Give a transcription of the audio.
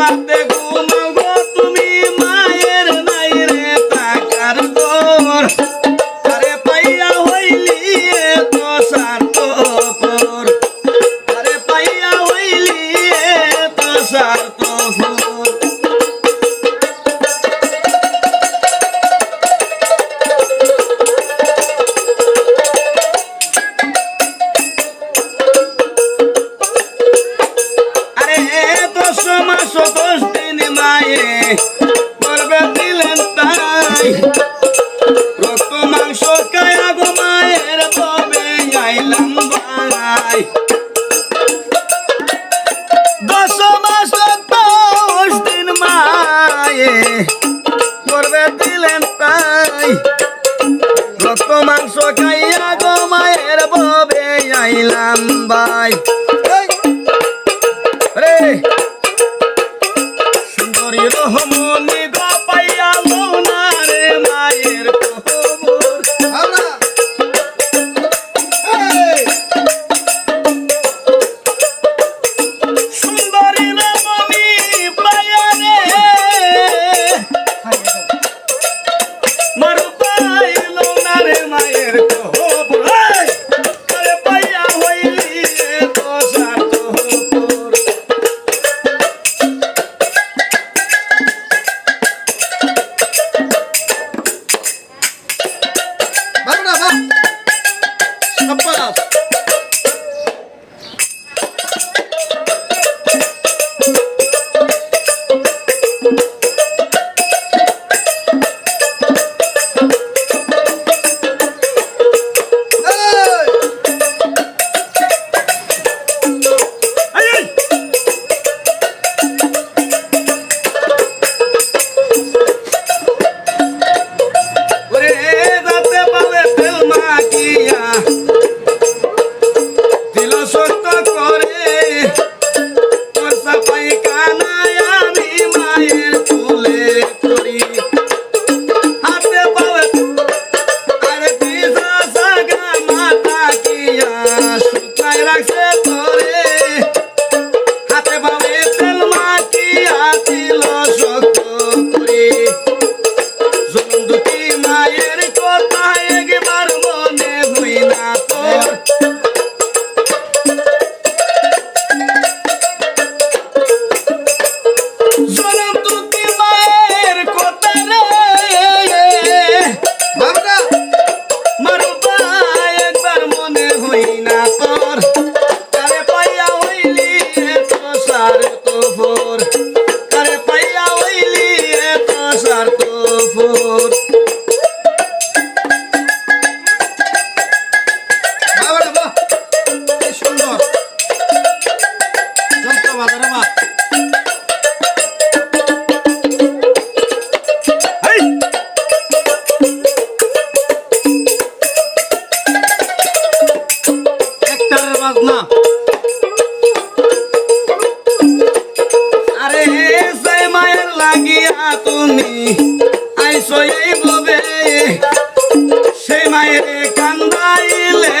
রাতে ঘুমাও গো তুমি মায়ের নাই রে টাকার ঘর আরে পাইয়া হইলি এত স্বার্থপর আরে পাইয়া হইলি এত স্বার্থপর মাস 10 দিন মায়ে করবে দিলেন তাই রক্ত মাংস খায়া গো মায়ের তবে আইলাম ভাই 10 মাস 10 দিন মায়ে করবে দিলেন তাই রক্ত মাংস খাইয়া গো মায়ের তবে আইলাম ভাই রে রহমনি গো পাইয়া লৌনা রে মায়ের খবর সুন্দরী রমণী পাইয়া রে মারু পাই লৌনা রে মায়ের খবর আরে পাইয়া হইলি তো স্বার্থপর তুমি আইসো এই ভাবে সেই মায়ের কান্দাইলে